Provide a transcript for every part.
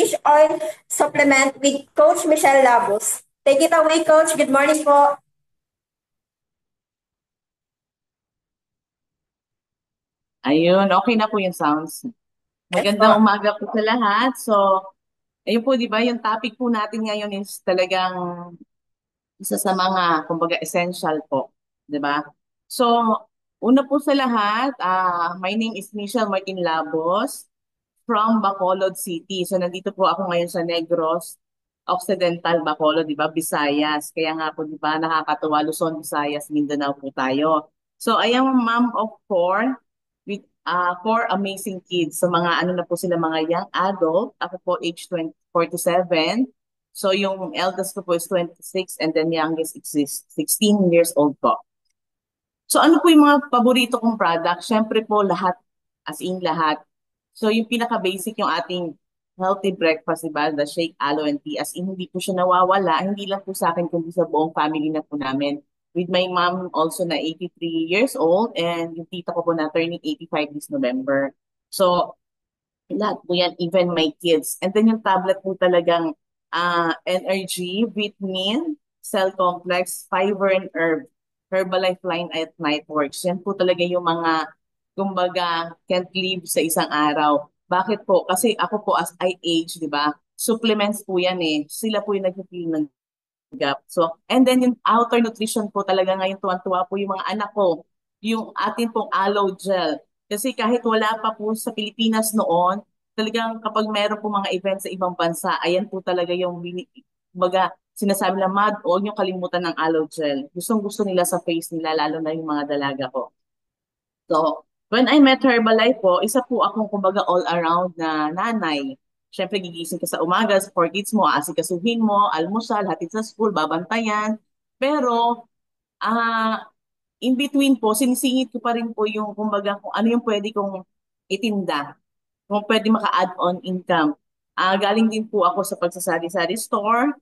fish oil supplement with Coach Michelle Labus. Take it away, Coach. Good morning po. Ayun, okay na po yung sounds. Yes Magandang po. umaga po sa lahat. So, ayun po, di ba, yung topic po natin ngayon is talagang isa sa mga, kumbaga, essential po. Di ba? So, una po sa lahat, my name is Michelle Martin Labos from Bacolod City. So, nandito po ako ngayon sa Negros Occidental, Bacolod, di ba? Visayas. Kaya nga po, di ba, nakakatuwa, Luzon, Visayas, Mindanao po tayo. So, I am a mom of four with four amazing kids. So, mga ano na po sila, mga young adult. Ako po, age 47. So, yung eldest ko po is 26 and then youngest is 16 years old po. So, ano po yung mga paborito kong product? Siyempre po, lahat, as in lahat. So, yung pinaka-basic yung ating healthy breakfast, diba? The shake, aloe, and tea. As in, hindi po siya nawawala. Hindi lang po sa akin, kundi sa buong family na po namin. With my mom also na 83 years old and yung tita ko po na turning 85 this November. So, lahat po yan, even my kids. And then yung tablet po talagang NRG, Vitamin, Cell Complex, Fiber and Herb, Herbalife Line at Night Works. Yan po talaga yung mga, kumbaga, can't live sa isang araw. Bakit po? Kasi ako po as I age, di ba? Supplements po yan eh. Sila po yung nag-feel ng gap. So, and then yung outer nutrition po talaga ngayon tuwan-tuwa po yung mga anak ko. Yung atin pong aloe gel. Kasi kahit wala pa po sa Pilipinas noon, talagang kapag meron po mga events sa ibang bansa, ayan po talaga yung baga, sinasabi na mad, huwag niyong kalimutan ng aloe gel. Gustong gusto nila sa face nila, lalo na yung mga dalaga ko. So, when I met Herbalife po, isa po akong kumbaga all-around na nanay. Siyempre, gigising ka sa umaga, sa four kids mo, aasikasuhin mo, almusal, hatid sa school, babantayan. Pero, in between po, sinisingit ko pa rin po yung kumbaga kung ano yung pwede kong itinda, kung pwede maka-add-on income. Galing din po ako sa pagsasari-sari store,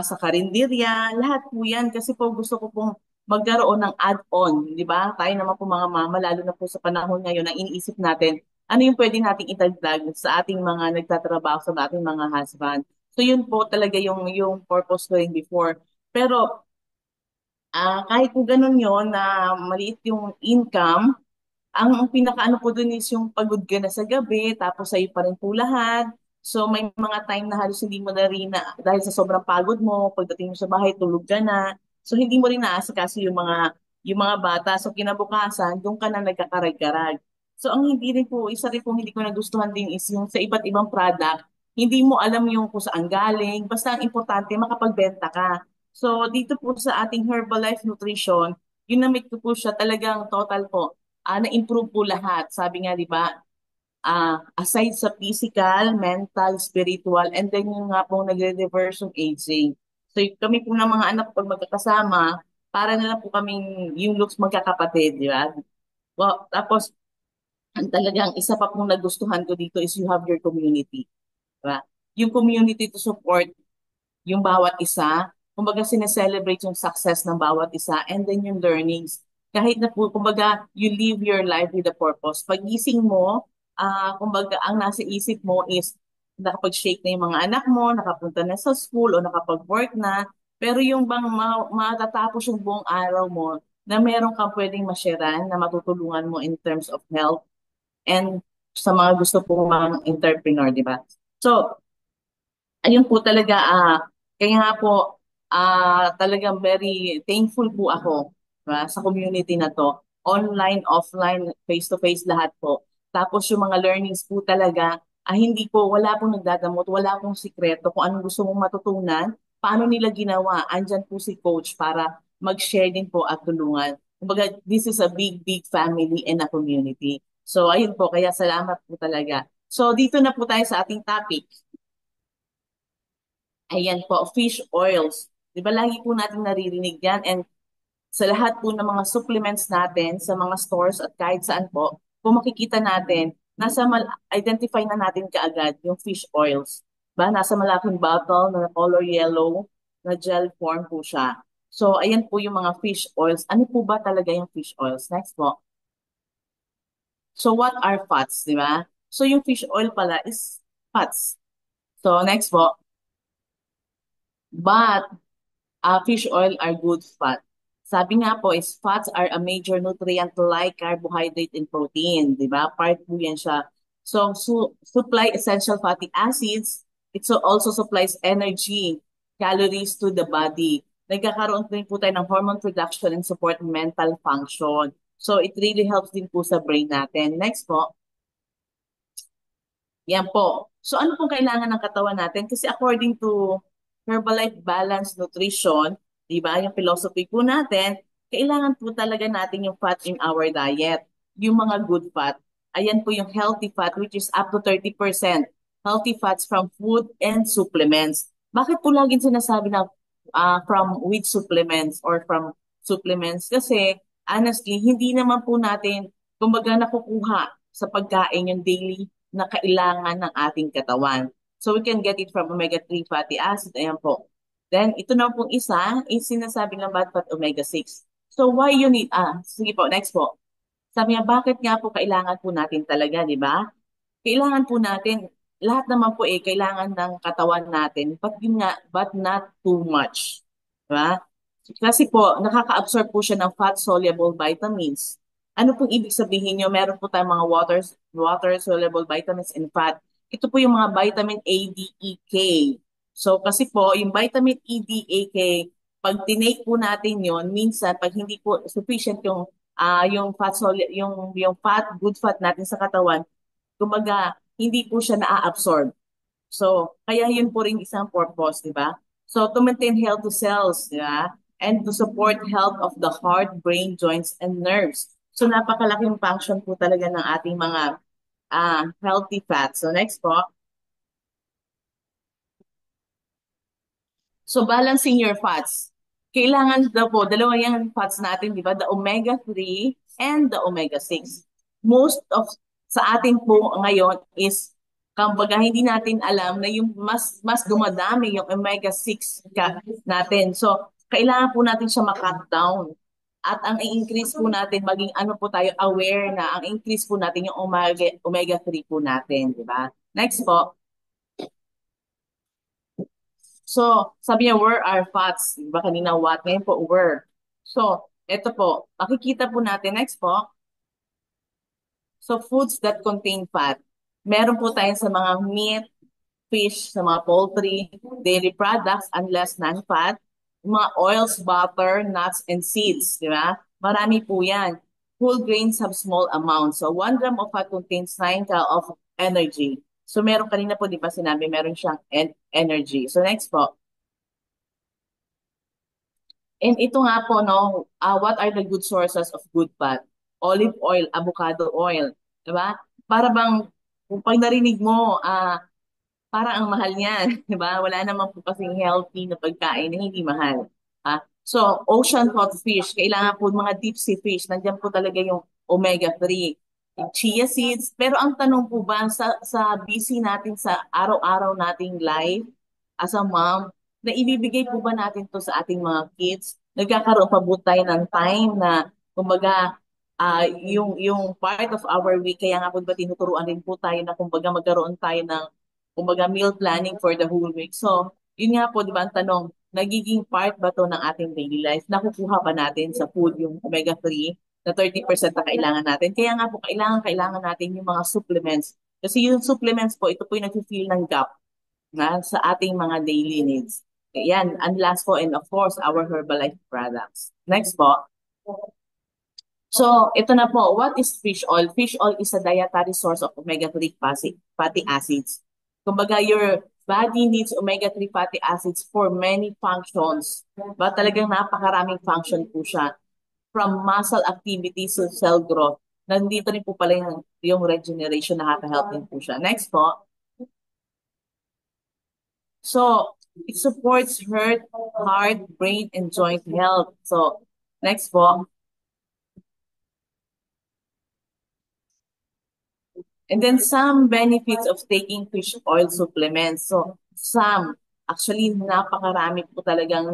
sa karinderya, lahat po yan kasi po gusto ko pong magkaroon ng add-on, di ba? Tayo naman po mga mama, lalo na po sa panahon ngayon na iniisip natin, ano yung pwede nating idagdag sa ating mga nagtatrabaho, sa ating mga husband. So yun po talaga yung purpose ko rin before. Pero kahit po ganun yon na maliit yung income, ang pinakaano po dun is yung pagod ka na sa gabi, tapos sa'yo pa rin po lahat. So may mga time na halos hindi mo na rin na, dahil sa sobrang pagod mo, pagdating mo sa bahay, tulog ka na. So hindi mo rin naasikaso yung mga bata. So kinabukasan, doon ka na nagkakarag-karag. So ang hindi rin po, isa rin po hindi ko nagustuhan din is yung sa iba't ibang product, hindi mo alam yung kung saan galing. Basta ang importante, makapagbenta ka. So dito po sa ating Herbalife Nutrition, yung na ko po siya talagang total po na-improve po lahat. Sabi nga, di ba, aside sa physical, mental, spiritual, and then yung nga pong nagre-reverse yung aging. So kami po ng mga anak pag magkakasama, para na lang po kaming yung looks magkakapatid, di ba? Well, tapos, ang talagang isa pa pong nagustuhan ko dito is you have your community. Diba? Yung community to support yung bawat isa. Kumbaga, sineselebrate yung success ng bawat isa and then yung learnings. Kahit na po, kumbaga, you live your life with a purpose. Pagising mo, kumbaga, ang nasa isip mo is nakapag-shake na yung mga anak mo, nakapunta na sa school o nakapag-work na. Pero yung bang matatapos yung buong araw mo na meron kang pwedeng masyaran na matutulungan mo in terms of health and sa mga gusto pong mga entrepreneur, di ba? So, ayun po talaga, kaya nga po, talagang very thankful po ako sa community na to. Online, offline, face-to-face lahat po. Tapos yung mga learnings po talaga, hindi po, wala pong nagdadamot, wala pong sikreto kung anong gusto mong matutunan, paano nila ginawa. Andyan po si coach para mag-share din po at tulungan. Kumbaga, this is a big, big family and a community. So, ayun po, kaya salamat po talaga. So, dito na po tayo sa ating topic. Ayan po, fish oils. Di ba lagi po natin naririnig yan and sa lahat po ng mga supplements natin sa mga stores at kahit saan po, kung makikita natin, identify na natin kaagad yung fish oils. Ba, nasa malaking bottle na color yellow na gel form po siya. So, ayan po yung mga fish oils. Ano po ba talaga yung fish oils? Next po. So, what are fats, di ba? So, yung fish oil pala is fats. So next po, but fish oil are good fat. Sabi nga po is fats are a major nutrient like carbohydrate and protein, di ba? Part po yan siya. So, supply essential fatty acids. Also supplies energy, calories to the body. Nagkakaroon din po tayo ng hormone production and support mental function. So, it really helps din po sa brain natin. Next po. Yan po. So ano pong kailangan ng katawan natin? Kasi according to Herbalife Balanced Nutrition, di ba, yung philosophy po natin, kailangan po talaga natin yung fat in our diet. Yung mga good fat. Ayan po yung healthy fat which is up to 30%. Healthy fats from food and supplements. Bakit po laging sinasabi na from with supplements or from supplements? Kasi honestly, hindi naman po natin kumbaga nakukuha sa pagkain yung daily na kailangan ng ating katawan. So we can get it from omega-3 fatty acid. Ayan po. Then ito na pong isa is sinasabi ng bad fat omega-6. So why you need, sige po, next po. Sabi niya, bakit nga po kailangan po natin talaga, di ba? Kailangan po natin, lahat naman po kailangan ng katawan natin, but yun nga, but not too much. Di ba? Kasi po, nakaka-absorb po siya ng fat-soluble vitamins. Ano pong ibig sabihin nyo? Meron po tayong mga water-soluble vitamins and fat. Ito po yung mga vitamin A, D, E, K. So kasi po, yung vitamin E, D, E, K, pag tinake po natin yon, minsan pag hindi po sufficient yung yung fat, good fat natin sa katawan, kumbaga hindi po siya na-absorb. So, kaya yun po rin isang purpose, di ba? So, to maintain healthy cells, di ba? And to support health of the heart, brain, joints, and nerves. So, napakalaking function po talaga ng ating mga healthy fats. So, next po. So, balancing your fats. Kailangan daw po, dalawa yung fats natin, di ba? The omega-3 and the omega-6. Most of sa atin po ngayon is kumbaga hindi natin alam na yung mas dumadami yung omega-6 natin. So, kailangan po natin siya ma-cut down. At ang i-increase po natin, maging ano po tayo aware na ang increase po natin yung omega-3 po natin, di ba? Next po. So, sabi niya, where are fats? Diba kanina what? Ngayon po, where. So, eto po. Makikita po natin. Next po. So, foods that contain fat. Meron po tayo sa mga meat, fish, sa mga poultry, dairy products, unless non-fat, mga oils, butter, nuts, and seeds. Di ba? Marami po yan. Whole grains have small amounts. So, 1 gram of fat contains 9 cal of energy. So, meron kanina po, di ba sinabi, meron siyang energy. So, next po. And ito nga po, no, what are the good sources of good fat? Olive oil, avocado oil, di ba? Para bang, kung pag narinig mo, parang ang mahal niyan, di ba? Wala naman po kasing healthy na pagkain na hindi mahal. So, ocean hot fish, kailangan po mga deep sea fish, nandiyan po talaga yung omega-3, chia seeds. Pero ang tanong po ba, sa busy natin sa araw-araw nating life, as a mom, na ibibigay po ba natin to sa ating mga kids? Nagkakaroon pa po tayo ng time na, kumbaga, yung part of our week, kaya nga po ba tinuturuan din po tayo na kumbaga magkaroon tayo ng kumbaga meal planning for the whole week. So, yun nga po, di ba, ang tanong, nagiging part ba to ng ating daily life? Nakukuha ba natin sa food yung omega-3 na 30% na kailangan natin? Kaya nga po, kailangan natin yung mga supplements. Kasi yung supplements po, ito po yung nag-fill ng gap na sa ating mga daily needs. Yan, and last po, and of course, our Herbalife products. Next po. So, ito na po. What is fish oil? Fish oil is a dietary source of omega-3 fatty acids. Kumbaga, your body needs omega-3 fatty acids for many functions. But talagang napakaraming function po siya. From muscle activity to cell growth. Nandito rin po pala yung regeneration, nakaka-help din po siya. Next po. So, it supports heart, brain, and joint health. So, next po. And then some benefits of taking fish oil supplements. So, actually, napakarami po talagang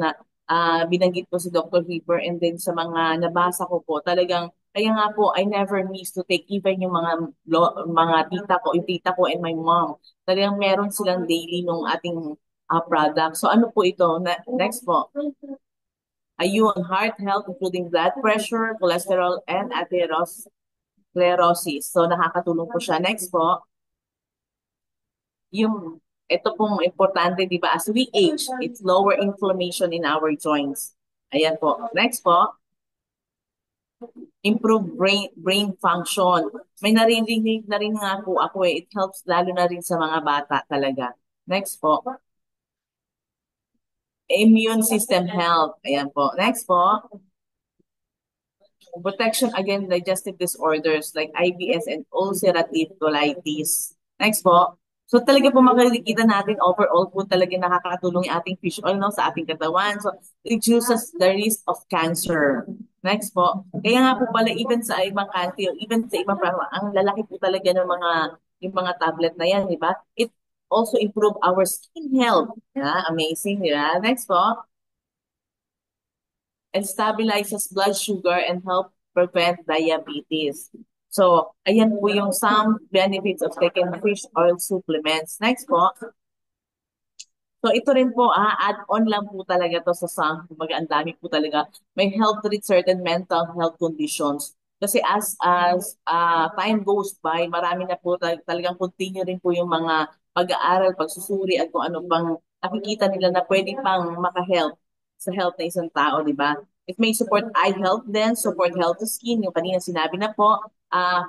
binanggit po si Dr. Weaver and then sa mga nabasa ko po, talagang Kaya nga po, I never miss to take even yung mga tita ko, yung tita ko and my mom. Talagang meron silang daily nung ating product. So ano po ito? Next po. Ayun, heart health including blood pressure, cholesterol, and atherosclerosis. So nakakatulong po siya. Next po, yung ito pong importante, di ba? As we age, it's lower inflammation in our joints. Ayan po. Next po, improve brain function. May narinig na rin nga po ako eh. It helps lalo na rin sa mga bata talaga. Next po, immune system health. Ayan po. Next po, protection against digestive disorders like IBS and ulcerative colitis. Next po. So talaga po makikita natin overall po talaga nakakatulong yung ating fish oil no, sa ating katawan. So reduces the risk of cancer. Next po. Kaya nga po pala even sa ibang country, even sa ibang parang ang lalaki po talaga ng yung mga tablet na yan, di ba? It also improve our skin health. Yeah, amazing, di ba? Next po, and stabilizes blood sugar and help prevent diabetes. So, ayan po yung some benefits of taking fish oil supplements. Next po. So, ito rin po, add-on lang po talaga to kumbaga ang dami po talaga. May help with certain mental health conditions. Kasi as time goes by, marami na po talagang continue rin po yung mga pag-aaral, pagsusuri at kung ano pang nakikita nila na pwede pang maka-help sa health ng isang tao, di ba? It may support eye health din, support healthy skin, yung kanina sinabi na po,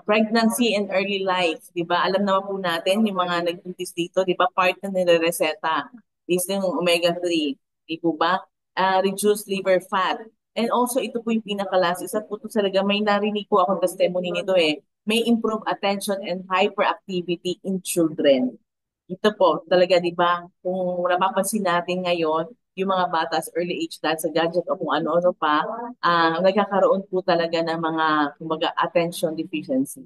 pregnancy and early life, di ba? Alam naman po natin, yung mga nagbuntis dito, di ba, part na nire-reseta is yung omega-3, di po ba? Reduce liver fat. And also, ito po yung pinaka-last, isa po ito talaga, may narinig po akong testimony nito eh, may improve attention and hyperactivity in children. Ito po, talaga, di ba, kung napapansin natin ngayon, yung mga bata sa early age dahil sa gadget o kung ano-ano pa, nagkakaroon po talaga ng mga, kumbaga, attention deficiency.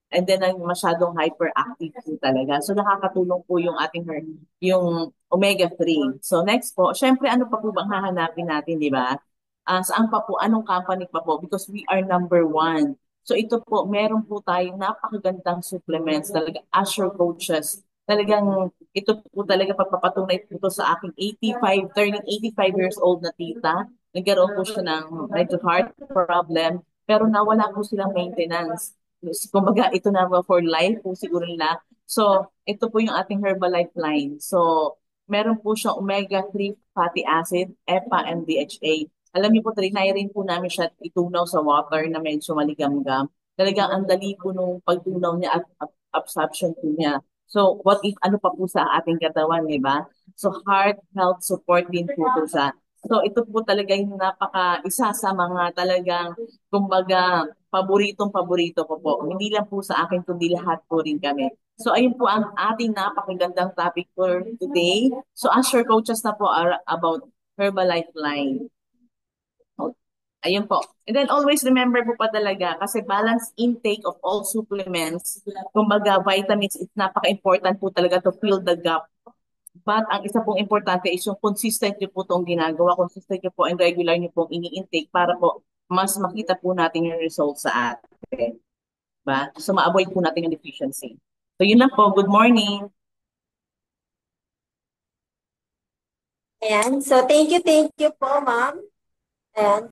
And then, ang masyadong hyperactive po talaga. So, nakakatulong po yung yung omega-3. So, next po, syempre, ano pa po bang hahanapin natin, di ba? Saan pa po, anong company pa po? Because we are number one. So, ito po, meron po tayong napakagandang supplements talaga, Assure Coaches. Talagang ito po talaga pagpapatunay po ito sa aking 85, turning 85 years old na tita. Nagkaroon po siya ng medyo heart problem, pero nawala po silang maintenance. Kumbaga, ito na for life po siguro nila. So, ito po yung ating Herbalife line. So, meron po siyang omega-3 fatty acid, EPA, and DHA. Alam niyo po, trinay rin po namin siya itunaw sa water na medyo maligam-gam. Talagang ang dali po nung pagtunaw niya at absorption po niya. So, what if ano pa po sa ating katawan, di ba? So, heart health support din po ito sa. So, ito po talaga yung isa sa mga talagang, kumbaga, paboritong-paborito ko po. Hindi lang po sa akin, kundi lahat po rin kami. So, ayun po ang ating napakagandang topic for today. So, Assure Coaches na po are about Herbalife line. Ayun po. And then always remember po pa talaga kasi balanced intake of all supplements, kumbaga vitamins, it's napaka-important po talaga to fill the gap. But ang isa pong importante is yung consistent nyo po itong ginagawa, consistent nyo po and regular nyo pong ini-intake para po mas makita po natin yung results sa atin. Ba? So ma-avoid po natin yung deficiency. So yun lang po. Good morning. Ayan. So, thank you po, ma'am. Ayan.